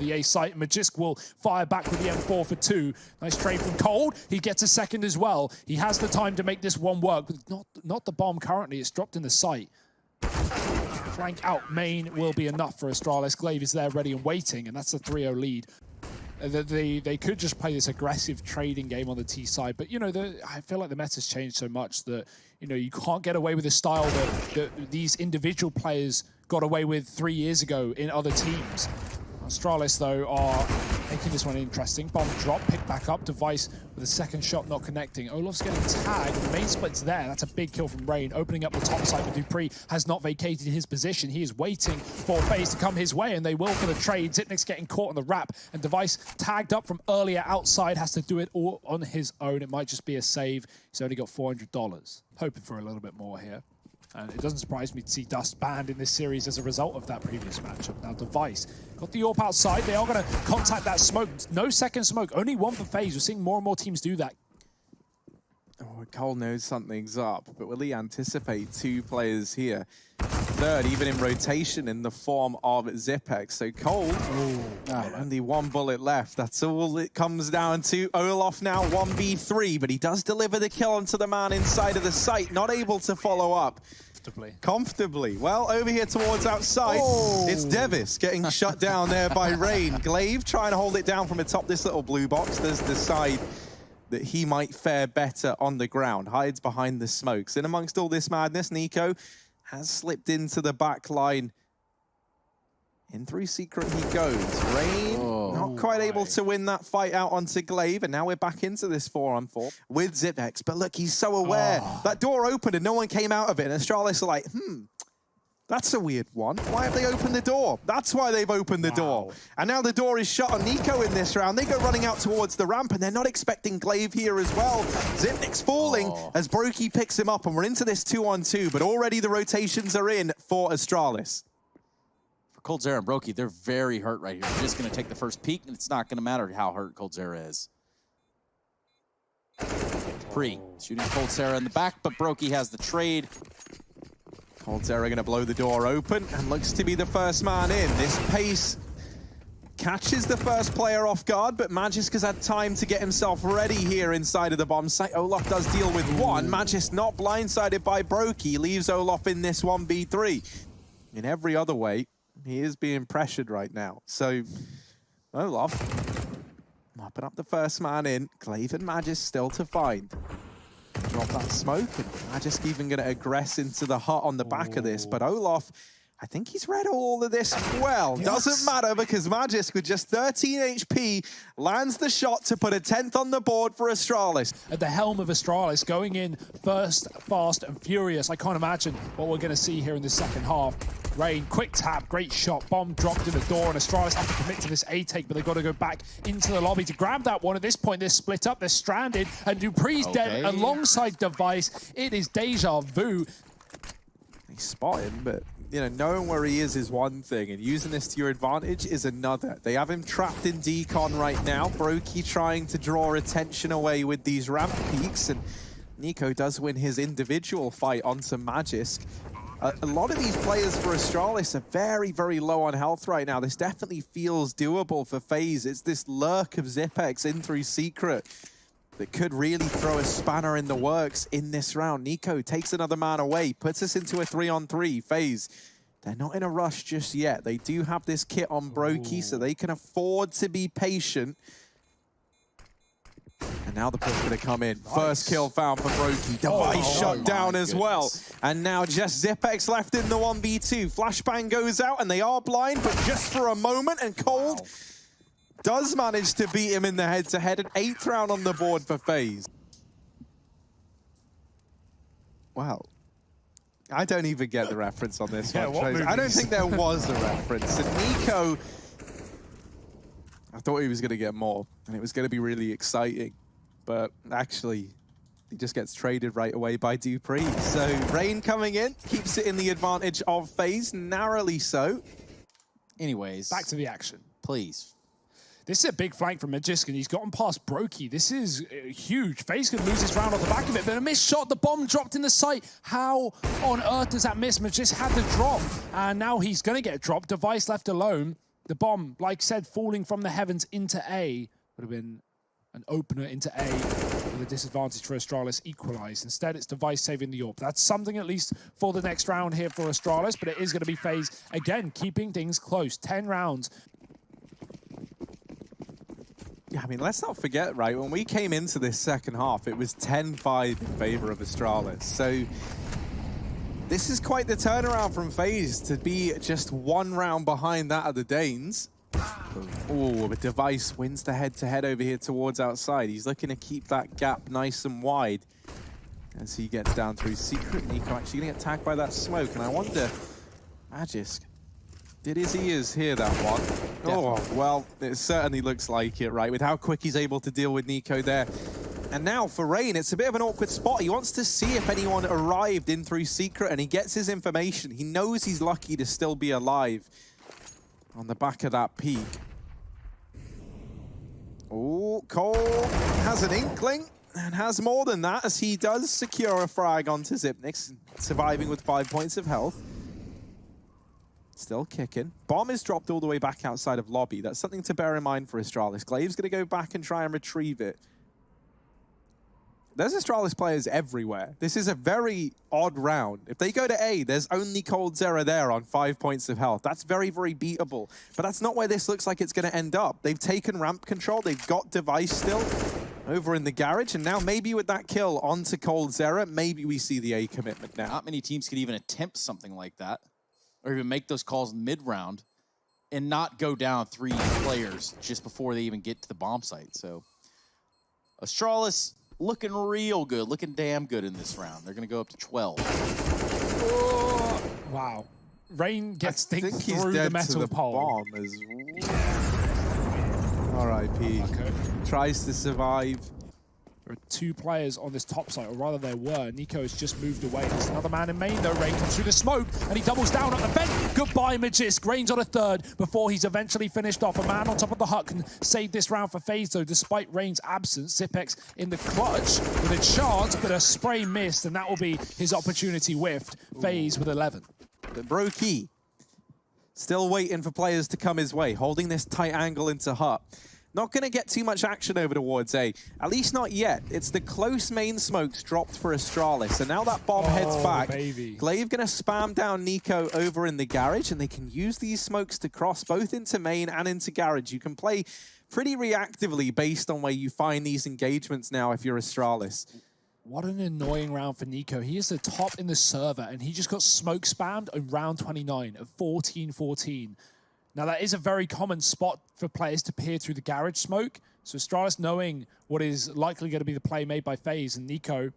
the A site. Magisk will fire back with the M4 for 2. Nice trade from Cold. He gets a second as well. He has the time to make this one work, but not the bomb currently. It's dropped in the site. Flank out main will be enough for Astralis. Glaive is there ready and waiting, and that's a 3-0 lead. They could just play this aggressive trading game on the T side, but you know, I feel like the meta's changed so much that you know you can't get away with a style that these individual players got away with 3 years ago in other teams. Astralis, though, are making this one interesting. Bomb drop, pick back up. Device with a second shot not connecting. Olof's getting tagged. The main split's there. That's a big kill from Rain. Opening up the top side for Dupree. Has not vacated his position. He is waiting for FaZe to come his way, and they will for the trade. Zipnik's getting caught on the wrap, and Device tagged up from earlier outside. Has to do it all on his own. It might just be a save. He's only got $400. Hoping for a little bit more here. And it doesn't surprise me to see Dust banned in this series as a result of that previous matchup. Now Device got the AWP outside. They are going to contact that smoke. No second smoke, only one for FaZe. We're seeing more and more teams do that. Oh, Cole knows something's up, but will he anticipate 2 players here? Third, even in rotation in the form of Zipex. So Cole, only 1 bullet left. That's all it comes down to. Olof now 1v3, but he does deliver the kill onto the man inside of the site. Not able to follow up. Comfortably. Well, over here towards outside, it's Devis getting shut down there by Rain. Glaive trying to hold it down from atop this little blue box. There's the side that he might fare better on the ground. Hides behind the smokes. In amongst all this madness, Nico has slipped into the back line. In through secret he goes. Rain not quite able to win that fight out onto Glaive, and now we're back into this 4-on-4 with Zipex. But look, he's so aware. That door opened and no one came out of it, and Astralis are like, that's a weird one. Why have they opened the door? That's why they've opened the door. And now the door is shut on Nico in this round. They go running out towards the ramp, and they're not expecting Glaive here as well. Zipnik's falling as Brokey picks him up, and we're into this 2-on-2, but already the rotations are in for Astralis. For coldzera and Brokey, they're very hurt right here. They're just going to take the first peek, and it's not going to matter how hurt coldzera is. Dupree shooting coldzera in the back, but Brokey has the trade. coldzera going to blow the door open and looks to be the first man in. This pace catches the first player off guard, but Magisk has had time to get himself ready here inside of the bomb site. Olof does deal with one. Magisk not blindsided by Brokey, leaves Olof in this 1v3. In every other way, he is being pressured right now. So Olof mopping up the first man in. Glaive and Magisk still to find. Drop that smoke, and Magisk even going to aggress into the hut on the back of this. But Olof, I think he's read all of this well. Doesn't matter, because Magisk with just 13 HP lands the shot to put a 10th on the board for Astralis. At the helm of Astralis, going in first, fast and furious. I can't imagine what we're going to see here in the second half. Rain, quick tap, great shot, bomb dropped in the door, and Astralis have to commit to this A-take, but they've got to go back into the lobby to grab that one. At this point, they're split up, they're stranded, and Dupree's dead alongside Device. It is deja vu. They spot him, but you know, knowing where he is one thing, and using this to your advantage is another. They have him trapped in decon right now. Brokey trying to draw attention away with these ramp peaks, and Nico does win his individual fight onto Magisk. A lot of these players for Astralis are very, very low on health right now. This definitely feels doable for FaZe. It's this lurk of Zipex in through secret that could really throw a spanner in the works in this round. Nico takes another man away, puts us into a 3-on-3. FaZe, they're not in a rush just yet. They do have this kit on Brokey, so they can afford to be patient. And now the push going to come in. Nice. First kill found for Brokey. Device shut down as well. And now just Zipex left in the 1v2. Flashbang goes out, and they are blind, but just for a moment. And Cold does manage to beat him in the head-to-head. An 8th round on the board for FaZe. Wow. I don't even get the reference on this one. I don't think there was a reference. And Nico, I thought he was going to get more, and it was going to be really exciting. But actually, he just gets traded right away by Dupree. So Rain coming in, keeps it in the advantage of FaZe, narrowly so. Anyways. Back to the action. Please. This is a big flank from Magisk, and he's gotten past Brokey. This is huge. FaZe could lose this round off the back of it, but a missed shot. The bomb dropped in the site. How on earth does that miss? Magisk had the drop, and now he's going to get dropped. Device left alone. The bomb, like said, falling from the heavens into A would have been an opener into A with a disadvantage for Astralis equalized. Instead, it's Device saving the AWP. That's something at least for the next round here for Astralis, but it is going to be FaZe, again, keeping things close. 10 rounds. Yeah, I mean, let's not forget, right, when we came into this second half, it was 10-5 in favor of Astralis. So this is quite the turnaround from FaZe to be just one round behind that of the Danes. Oh, but Device wins the head-to-head over here towards outside. He's looking to keep that gap nice and wide as he gets down through Secret. Nico actually going to get tagged by that smoke. And I wonder, Magisk, did his ears hear that one? Definitely. Oh, well, it certainly looks like it, right? With how quick he's able to deal with Nico there. And now for Rain, it's a bit of an awkward spot. He wants to see if anyone arrived in through Secret, and he gets his information. He knows he's lucky to still be alive on the back of that peak. Oh, Cole has an inkling and has more than that as he does secure a frag onto Xyp9x, surviving with 5 points of health. Still kicking. Bomb is dropped all the way back outside of lobby. That's something to bear in mind for Astralis. Glaive's going to go back and try and retrieve it. There's Astralis players everywhere. This is a very odd round. If they go to A, there's only coldzera there on 5 points of health. That's very, very beatable. But that's not where this looks like it's going to end up. They've taken ramp control. They've got Device still over in the garage. And now maybe with that kill onto coldzera, maybe we see the A commitment now. Not many teams could even attempt something like that, or even make those calls mid-round and not go down 3 players just before they even get to the bomb site. So Astralis looking real good, looking damn good in this round. They're going to go up to 12. Oh, wow. Rain gets things through the metal pole. R.I.P. Okay. Tries to survive. There are 2 players on this top site, or rather there were. Nico has just moved away. There's another man in main though. Rain comes through the smoke, and he doubles down on the vent. Goodbye, Magisk. Rain's on a 3rd before he's eventually finished off. A man on top of the hut can save this round for FaZe though, despite Rain's absence. Xyp9x in the clutch with a chance, but a spray missed, and that will be his opportunity whiffed. FaZe with 11. But Brokey still waiting for players to come his way, holding this tight angle into hut. Not going to get too much action over towards A. At least not yet. It's the close main smokes dropped for Astralis. And now that bomb heads back. Baby. Glaive going to spam down Nico over in the garage. And they can use these smokes to cross both into main and into garage. You can play pretty reactively based on where you find these engagements now if you're Astralis. What an annoying round for Nico. He is the top in the server, and he just got smoke spammed in round 29 at 14-14. Now, that is a very common spot for players to peer through the garage smoke. So Astralis knowing what is likely going to be the play made by FaZe, and Nico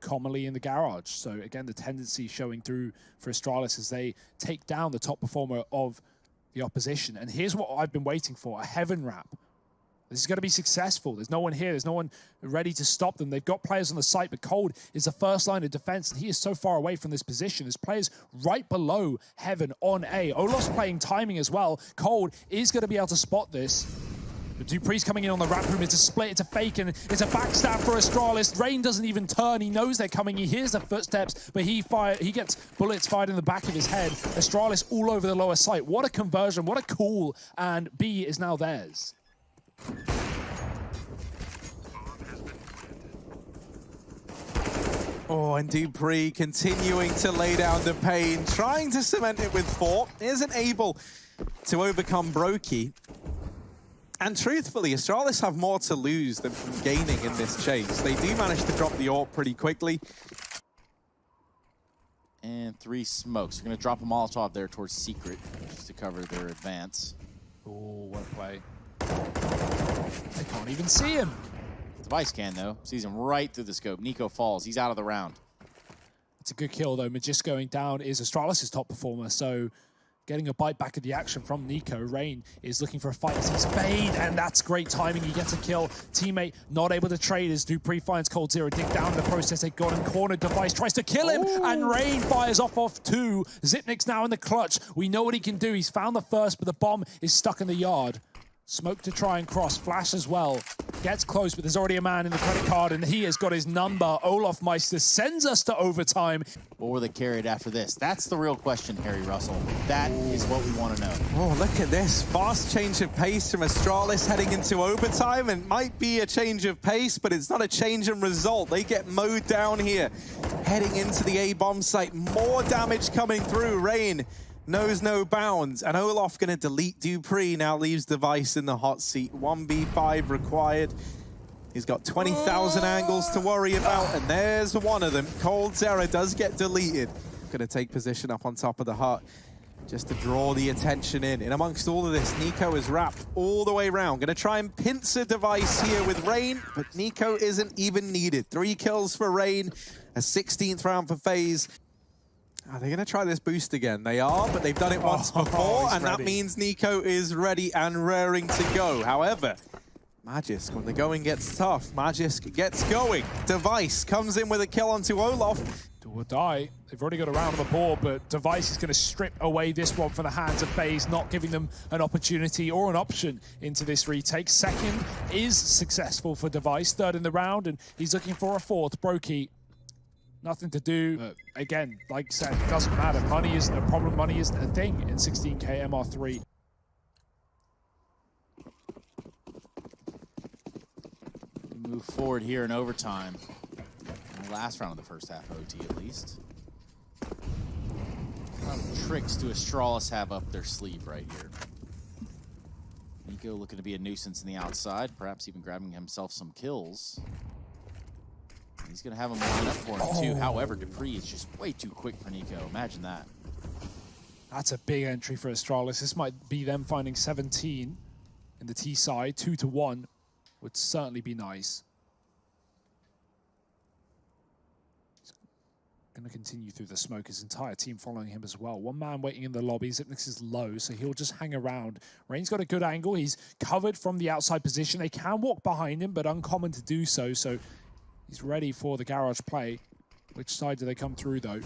commonly in the garage. So again, the tendency showing through for Astralis as they take down the top performer of the opposition. And here's what I've been waiting for, a heaven wrap. This is going to be successful. There's no one here. There's no one ready to stop them. They've got players on the site, but Cold is the first line of defense, and he is so far away from this position. There's players right below Heaven on A. Olof's playing timing as well. Cold is going to be able to spot this. But Dupree's coming in on the wrap room. It's a split, it's a fake, and it's a backstab for Astralis. Rain doesn't even turn. He knows they're coming. He hears the footsteps, but he gets bullets fired in the back of his head. Astralis all over the lower site. What a conversion. What a call. And B is now theirs. Oh, and Dupree continuing to lay down the pain, trying to cement it with 4. Isn't able to overcome Brokey. And truthfully, Astralis have more to lose than from gaining in this chase. They do manage to drop the AWP pretty quickly. And 3 smokes. They're going to drop a Molotov there towards Secret, just to cover their advance. Oh, what a play. They can't even see him. Device can, though. Sees him right through the scope. Nico falls. He's out of the round. It's a good kill, though. Magisk going down is Astralis' top performer, so getting a bite back of the action from Nico. Rain is looking for a fight as he's fade, and that's great timing. He gets a kill. Teammate not able to trade as Dupree finds coldzera. Dig down in the process. They got him cornered. Device tries to kill him, and Rain fires off 2. Xyp9x now in the clutch. We know what he can do. He's found the first, but the bomb is stuck in the yard. Smoke to try and cross, flash as well. Gets close, but there's already a man in the credit card, and he has got his number. Olaf Meister sends us to overtime. Or they carried after this? That's the real question, Harry Russell. That is what we want to know. Oh, look at this. Fast change of pace from Astralis heading into overtime. And might be a change of pace, but it's not a change in result. They get mowed down here. Heading into the A-bomb site. More damage coming through. Rain knows no bounds. And Olaf going to delete Dupree. Now leaves Device in the hot seat. 1v5 required. He's got 20,000 angles to worry about, and there's one of them. coldzera does get deleted. Gonna take position up on top of the hut just to draw the attention in. And amongst all of this, Nico is wrapped all the way around. Gonna try and pincer Device here with Rain, but Nico isn't even needed. 3 kills for Rain, a 16th round for FaZe. Are they gonna try this boost again? They are, but they've done it once before, and that means Nico is ready and raring to go. However, Magisk, when the going gets tough, Magisk gets going. Device comes in with a kill onto Olaf. Do or die. They've already got a round on the board, but Device is going to strip away this one from the hands of FaZe, not giving them an opportunity or an option into this retake. Second is successful for Device, third in the round, and he's looking for a fourth. Brokey, nothing to do. But again, like I said, it doesn't matter. Money isn't a problem. Money isn't a thing in 16K MR3. Move forward here in overtime. In the last round of the first half OT, at least. What tricks do Astralis have up their sleeve right here? Nico looking to be a nuisance in the outside, perhaps even grabbing himself some kills. He's going to have him line up for him too. However, Dupree is just way too quick for Nico. Imagine that. That's a big entry for Astralis. This might be them finding 17 in the T side, 2-1. Would certainly be nice. He's going to continue through the smoke, his entire team following him as well. One man waiting in the lobby. Xyp9x is low, so he'll just hang around. Rain's got a good angle. He's covered from the outside position. They can walk behind him, but uncommon to do so. So he's ready for the garage play. Which side do they come through, though?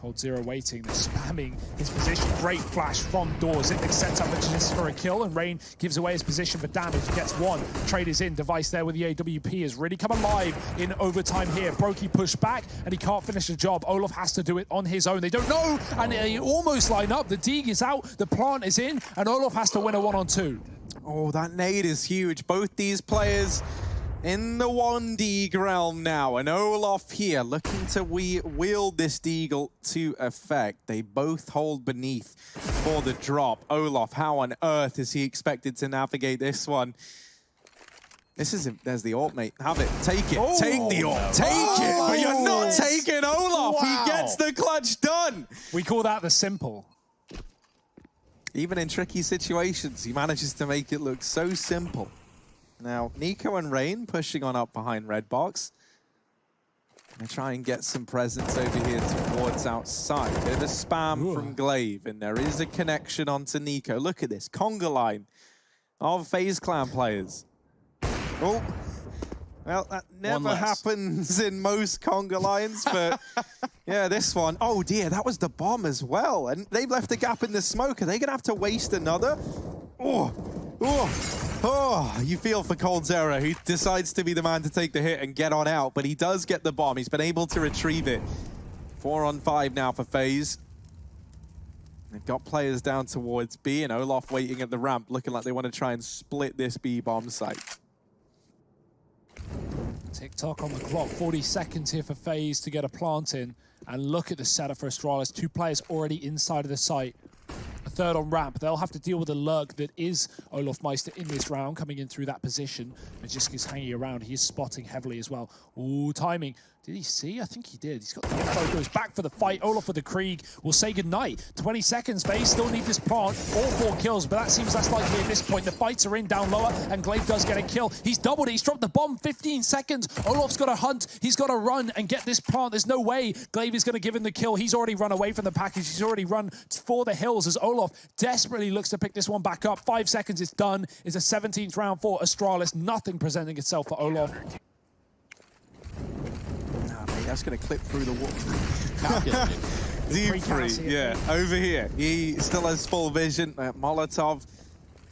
coldzera waiting, they're spamming his position. Great flash from doors. Xyp9x sets up just for a kill, and Rain gives away his position for damage. Gets one. Trade is in. Device there with the AWP has really come alive in overtime here. Brokey pushed back, and he can't finish the job. Olaf has to do it on his own. They don't know, and they almost line up. The Deeg is out, the plant is in, and Olaf has to win a 1-on-2. Oh, that nade is huge. Both these players in the 1D realm now, and Olaf here looking to wield this deagle to effect. They both hold beneath for the drop. Olaf, how on earth is he expected to navigate this one? This is there's the ult, mate. Have it. Take it. Oh, take the ult. Take it. But you're not taking Olaf. Wow. He gets the clutch done. We call that the simple. Even in tricky situations, he manages to make it look so simple. Now, Nico and Rain pushing on up behind Red Box. Gonna try and get some presence over here towards outside. Bit of a spam from Glaive, and there is a connection onto Nico. Look at this, conga line of FaZe Clan players. Oh, well, that never happens in most conga lines, but yeah, this one. Oh dear, that was the bomb as well, and they've left a gap in the smoke. Are they gonna have to waste another? Oh, you feel for coldzera, who decides to be the man to take the hit and get on out, but he does get the bomb. He's been able to retrieve it. 4-on-5 now for FaZe. They've got players down towards B, and Olaf waiting at the ramp, looking like they want to try and split this B bomb site. Tick-tock on the clock, 40 seconds here for FaZe to get a plant in. And look at the setup for Astralis. 2 players already inside of the site. A third on ramp. They'll have to deal with the lurk that is Olaf Meister in this round, coming in through that position. Magisk is hanging around. He's spotting heavily as well. Ooh, timing. Did he see? I think he did. He's got the info, goes back for the fight. Olaf with the Krieg will say goodnight. 20 seconds, FaZe still need this plant. All 4 kills, but that seems less likely at this point. The fights are in down lower, and Glaive does get a kill. He's doubled it. He's dropped the bomb. 15 seconds. Olaf's got to hunt. He's got to run and get this plant. There's no way Glaive is going to give him the kill. He's already run away from the package. He's already run for the hills as Olaf desperately looks to pick this one back up. 5 seconds, it's done. It's a 17th round for Astralis. Nothing presenting itself for Olaf. That's going to clip through the wall. Calculated. Dupree, yeah, over here. He still has full vision. Molotov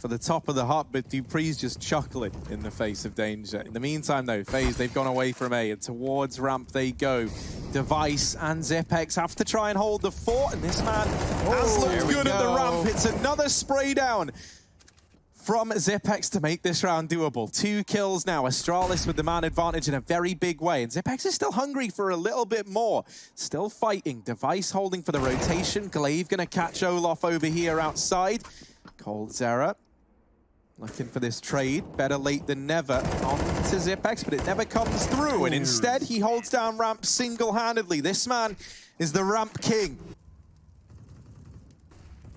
for the top of the hut, but Dupree's just chuckling in the face of danger. In the meantime, though, FaZe, they've gone away from A, and towards ramp they go. Device and Zipex have to try and hold the fort, and this man has looked good at the ramp. It's another spray down from Zipex to make this round doable. 2 kills now. Astralis with the man advantage in a very big way. And Zipex is still hungry for a little bit more. Still fighting. Device holding for the rotation. Glaive gonna catch Olaf over here outside. coldzera looking for this trade. Better late than never on to Zipex, but it never comes through. And instead, he holds down ramp single-handedly. This man is the ramp king.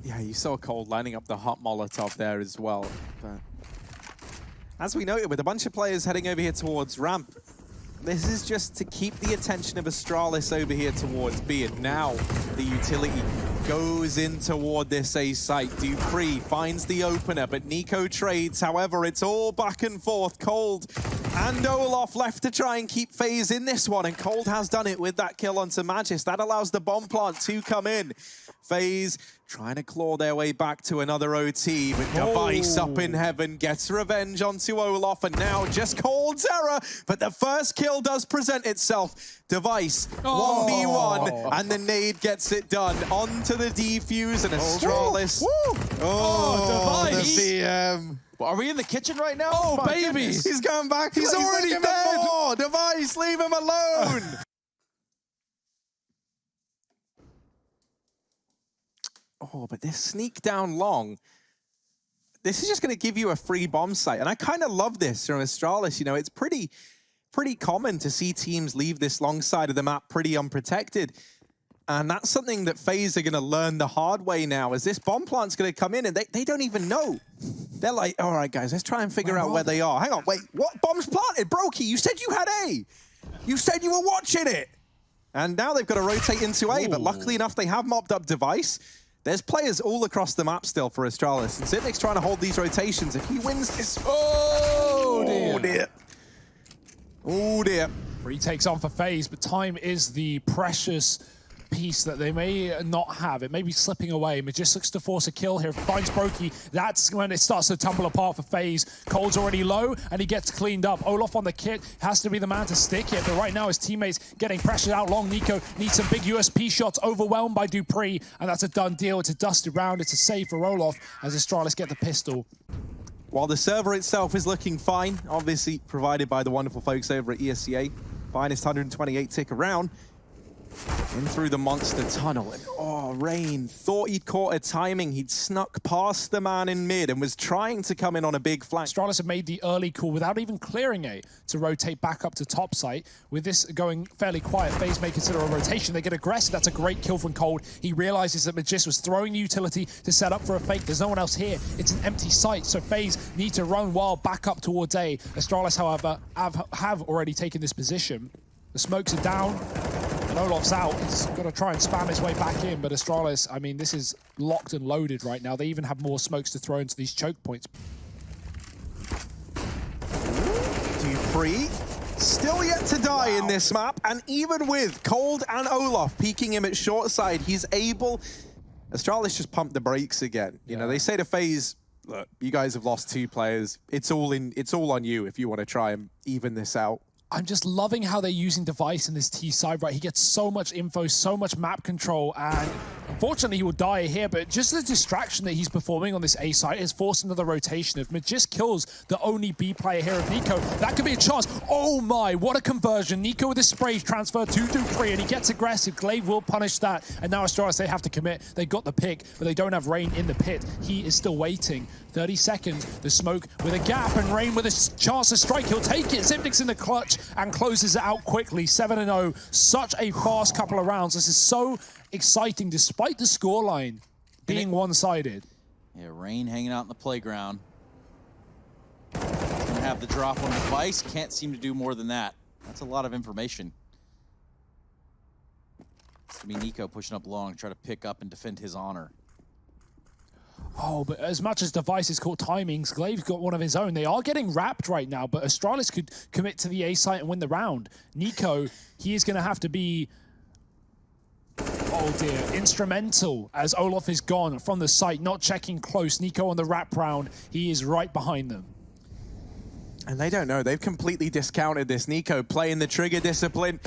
Yeah, you saw Cold lining up the hot Molotov there as well. But as we noted, with a bunch of players heading over here towards ramp, this is just to keep the attention of Astralis over here towards B. And now the utility goes in toward this A site. Dupree finds the opener, but Nico trades. However, it's all back and forth. Cold and Olaf left to try and keep FaZe in this one, and Cold has done it with that kill onto Magis. That allows the bomb plant to come in. FaZe trying to claw their way back to another OT, but Device up in heaven gets revenge onto Olaf, and now just coldzera, but the first kill does present itself. Device, 1v1, and the nade gets it done. Onto the defuse, and Astralis. Device! The VM. Well, are we in the kitchen right now? Oh, My baby! goodness. He's going back. He's already dead. Device, leave him alone. Oh, but this sneak down long, this is just going to give you a free bomb site. And I kind of love this from Astralis. You know, it's pretty common to see teams leave this long side of the map pretty unprotected. And that's something that FaZe are going to learn the hard way now, as this bomb plant's going to come in and they don't even know. They're like, all right, guys, let's try and figure out where they are. Hang on, wait, what? Bomb's planted? Brokey, you said you had A. You said you were watching it. And now they've got to rotate into A, but luckily enough, they have mopped up Device. There's players all across the map still for Astralis, and Zipnik's trying to hold these rotations. If he wins this... Oh, dear. Oh, dear. Retakes on for FaZe, but time is the precious piece that they may not have. It may be slipping away. Magis looks to force a kill here. Finds Brokey. That's when it starts to tumble apart for FaZe. Cold's already low, and he gets cleaned up. Olaf on the kit has to be the man to stick it, but right now his teammates getting pressured out long. Nico needs some big USP shots, overwhelmed by Dupree, and that's a done deal. It's a dusted round. It's a save for Olaf as Astralis get the pistol. While the server itself is looking fine, obviously provided by the wonderful folks over at ESCA, finest 128 tick around, in through the monster tunnel, and Rain thought he'd caught a timing. He'd snuck past the man in mid and was trying to come in on a big flank. Astralis have made the early call without even clearing A to rotate back up to top site. With this going fairly quiet, FaZe may consider a rotation. They get aggressive. That's a great kill from Cold. He realizes that Magis was throwing utility to set up for a fake. There's no one else here. It's an empty site, so FaZe need to run wild back up towards A. Astralis, however, have already taken this position. The smokes are down. Olaf's out. He's got to try and spam his way back in, but Astralis, I mean, this is locked and loaded right now. They even have more smokes to throw into these choke points. Dupree still yet to die in this map, and even with Cold and Olaf peeking him at short side, he's able... Astralis just pumped the brakes again. You know, they say to FaZe, look, you guys have lost 2 players. It's all on you if you want to try and even this out. I'm just loving how they're using Device in this T side, right? He gets so much info, so much map control, and unfortunately he will die here, but just the distraction that he's performing on this A side is forced another rotation. If Magis kills the only B player here of Nico, that could be a chance. Oh my, what a conversion. Nico with a spray transfer to Dupree, and he gets aggressive. Glaive will punish that, and now Astralis, they have to commit. They got the pick, but they don't have Rain in the pit. He is still waiting. 30 seconds, the smoke with a gap, and Rain with a chance to strike. He'll take it. Zipnik's in the clutch and closes it out quickly. 7-0. Such a fast couple of rounds. This is so exciting despite the scoreline being one-sided. Yeah, Rain hanging out in the playground. Gonna have the drop on Device. Can't seem to do more than that. That's a lot of information. It's gonna be Nico pushing up long, try to pick up and defend his honor. Oh, but as much as Device is caught timings, Glaive's got one of his own. They are getting wrapped right now, but Astralis could commit to the A site and win the round. Nico, he is going to have to be Oh dear, instrumental as Olof is gone from the site, not checking close. Nico on the wraparound, he is right behind them. And they don't know, they've completely discounted this. Nico playing the trigger discipline,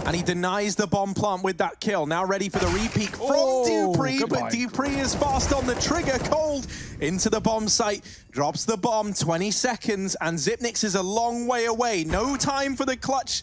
and he denies the bomb plant with that kill. Now ready for the repeat from Dupree, goodbye. but Dupree is fast on the trigger. Cold into the bomb site, drops the bomb, 20 seconds, and Zipnix is a long way away. No time for the clutch.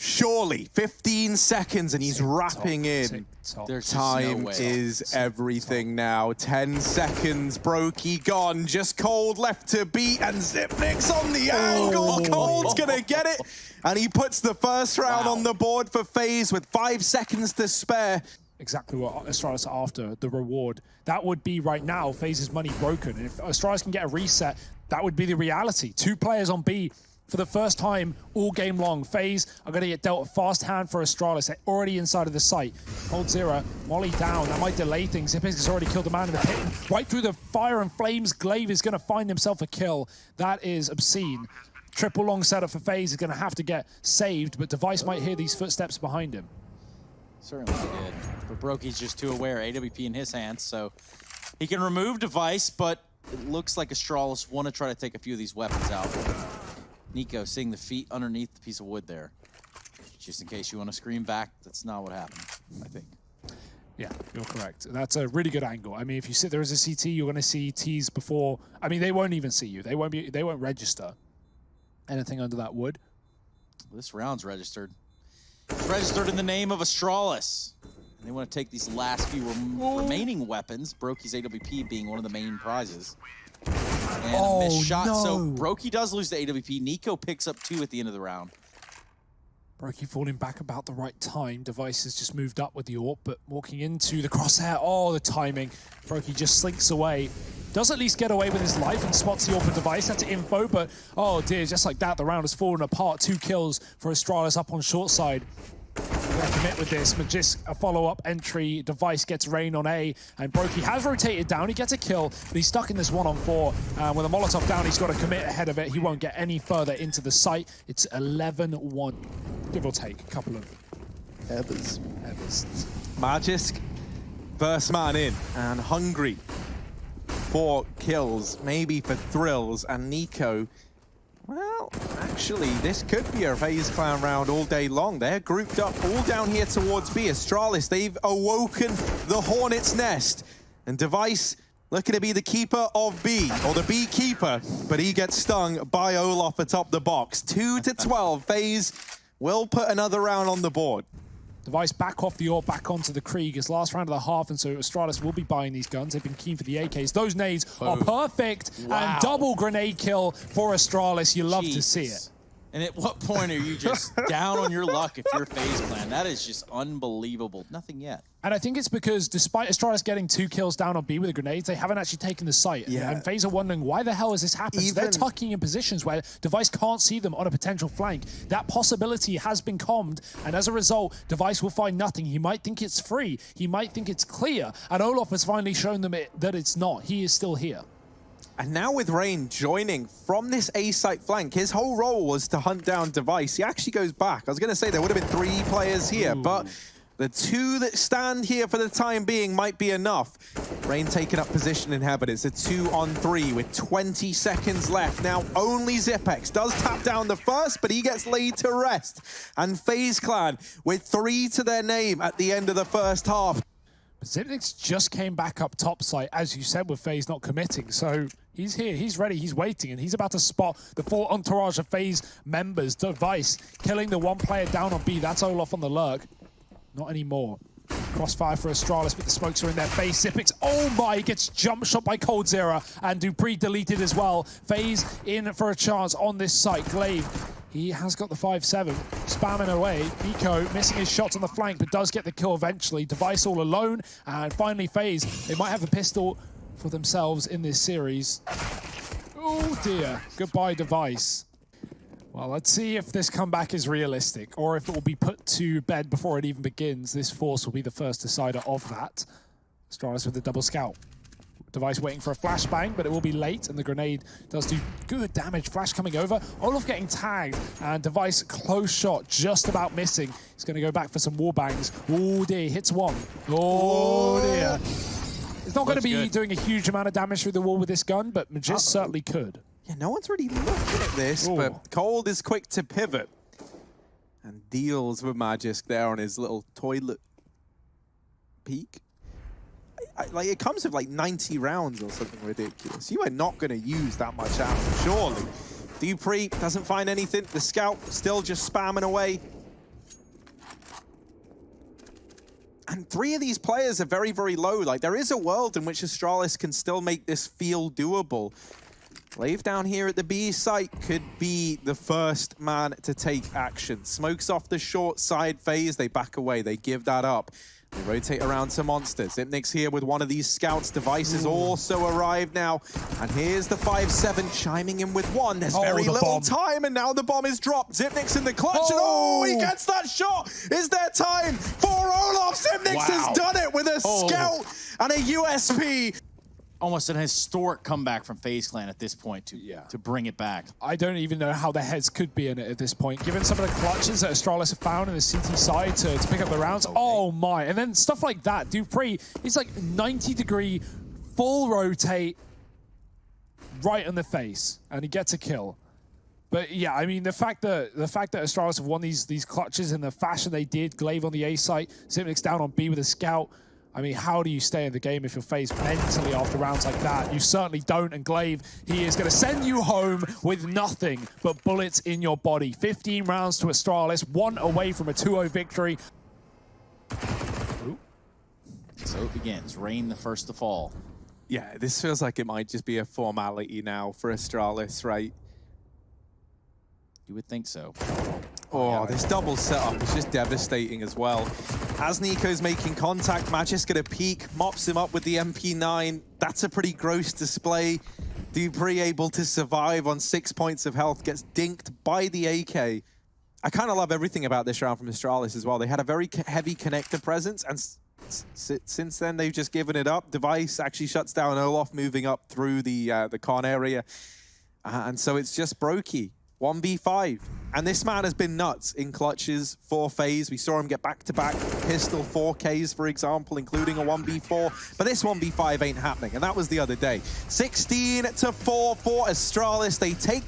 Surely, 15 seconds, and he's wrapping in. There's Time no way. is everything now. 10 seconds, Brokey gone. Just Cold left to beat, and Zipnix on the angle. Cold's gonna get it, and he puts the first round on the board for FaZe with 5 seconds to spare. Exactly what Astralis are after, the reward. That would be right now, FaZe's money broken. And if Astralis can get a reset, that would be the reality. 2 players on B for the first time all game long. FaZe are going to get dealt a fast hand for Astralis. They're already inside of the site. Cold Zero, Molly down. That might delay things. Zipnix has already killed the man in the pit. Right through the fire and flames, Glaive is going to find himself a kill. That is obscene. Triple long setup for FaZe is going to have to get saved, but Device might hear these footsteps behind him. Certainly did. But Brokey's just too aware. AWP in his hands, so he can remove Device, but it looks like Astralis want to try to take a few of these weapons out. Nico seeing the feet underneath the piece of wood there. Just in case you want to scream back, that's not what happened, I think. Yeah, you're correct. That's a really good angle. I mean, if you sit there as a CT, you're going to see T's before. I mean, they won't even see you. They won't register anything under that wood. This round's registered. It's registered in the name of Astralis. And they want to take these last few remaining weapons, Brokey's AWP being one of the main prizes. And a missed shot, no. so Brokey does lose the AWP. Nico picks up 2 at the end of the round. Brokey falling back about the right time. Device has just moved up with the AWP, but walking into the crosshair. Oh, the timing. Brokey just slinks away. Does at least get away with his life and spots the AWP and Device. That's info, but oh dear, just like that, the round has fallen apart. 2 kills for Astralis up on short side. We're going to commit with this. Magisk, a follow-up entry. Device gets rain on A, and Brokey has rotated down. He gets a kill, but he's stuck in this 1-on-4. With a Molotov down, he's got to commit ahead of it. He won't get any further into the site. It's 11-1, give or take a couple of Evers. Magisk, first man in, and hungry for kills, maybe for thrills, and Nico, well, actually, this could be a FaZe Clan round all day long. They're grouped up all down here towards B. Astralis, they've awoken the Hornet's Nest. And Device looking to be the keeper of B, or the B keeper, but he gets stung by Olaf atop the box. 2-12, FaZe will put another round on the board. Device back off the AWP, back onto the Krieg. It's last round of the half, and so Astralis will be buying these guns. They've been keen for the AKs. Those nades are perfect, and double grenade kill for Astralis. You love to see it. And at what point are you just down on your luck if you're FaZe Clan? That is just unbelievable. Nothing yet. And I think it's because despite Astralis getting 2 kills down on B with the grenades, they haven't actually taken the site. Yeah. And FaZe are wondering, why the hell has this happened? So they're tucking in positions where Device can't see them on a potential flank. That possibility has been calmed, and as a result, Device will find nothing. He might think it's free. He might think it's clear. And Olaf has finally shown them that it's not. He is still here. And now with Rain joining from this A-site flank, his whole role was to hunt down Device. He actually goes back. I was going to say there would have been 3 players here, but the 2 that stand here for the time being might be enough. Rain taking up position in heaven. It's a 2-on-3 with 20 seconds left. Now only Zipex does tap down the first, but he gets laid to rest. And FaZe Clan with 3 to their name at the end of the first half. But Zipnix just came back up top site, as you said, with FaZe not committing. So he's here, he's ready, he's waiting, and he's about to spot the full entourage of FaZe members. Device killing the 1 player down on B. That's Olaf on the lurk. Not anymore. Crossfire for Astralis, but the smokes are in their face. Zipix, oh my, he gets jump shot by Cold Zero, and Dupree deleted as well. FaZe in for a chance on this site. Glaive, he has got the 5-7, spamming away. Nico missing his shots on the flank, but does get the kill eventually. Device all alone, and finally FaZe, they might have a pistol for themselves in this series. Oh dear, goodbye Device. Well, let's see if this comeback is realistic, or if it will be put to bed before it even begins. This force will be the first decider of that. Astralis with the double scout. Device waiting for a flashbang, but it will be late, and the grenade does do good damage. Flash coming over. Olaf getting tagged, and Device close shot, just about missing. He's going to go back for some wall bangs. Oh dear, hits one. Oh dear. It's not going to be doing a huge amount of damage through the wall with this gun, but Magist certainly could. Yeah, no one's really looking at this, but Cold is quick to pivot and deals with Magisk there on his little toilet peak. Like, it comes with like 90 rounds or something ridiculous. You are not going to use that much ammo, surely. Dupree doesn't find anything. The scout still just spamming away. And 3 of these players are very, very low. Like, there is a world in which Astralis can still make this feel doable. Lave down here at the B site could be the first man to take action. Smokes off the short side phase. They back away. They give that up. They rotate around to Monster. Zipnik's here with one of these scouts. Device has also arrived now. And here's the 5-7 chiming in with one. There's very little time, and now the bomb is dropped. Zipnik's in the clutch, and he gets that shot. Is there time for Olaf? Zipnik's has done it with a scout and a USP. Almost an historic comeback from FaZe Clan at this point to bring it back. I don't even know how the heads could be in it at this point, given some of the clutches that Astralis have found in the CT side to pick up the rounds. Oh my, and then stuff like that. Dupree, he's like 90-degree, full rotate, right in the face, and he gets a kill. But yeah, I mean, the fact that Astralis have won these clutches in the fashion they did, Glaive on the A site, Zipnik's down on B with a scout. I mean, how do you stay in the game if you're phased mentally after rounds like that? You certainly don't, and Glaive, he is going to send you home with nothing but bullets in your body. 15 rounds to Astralis, 1 away from a 2-0 victory. Ooh. So it begins. Rain the first to fall. Yeah, this feels like it might just be a formality now for Astralis, right? You would think so. Oh, this double setup is just devastating as well. As Nico's making contact, Magisk gonna peek, mops him up with the MP9. That's a pretty gross display. Dupree able to survive on 6 points of health, gets dinked by the AK. I kind of love everything about this round from Astralis as well. They had a very heavy connector presence, and since then they've just given it up. Device actually shuts down Olaf, moving up through the con area. And so it's just Brokey. 1v5. And this man has been nuts in clutches for FaZe. We saw him get back-to-back pistol 4Ks, for example, including a 1v4. But this 1v5 ain't happening, and that was the other day. 16-4 for Astralis. They take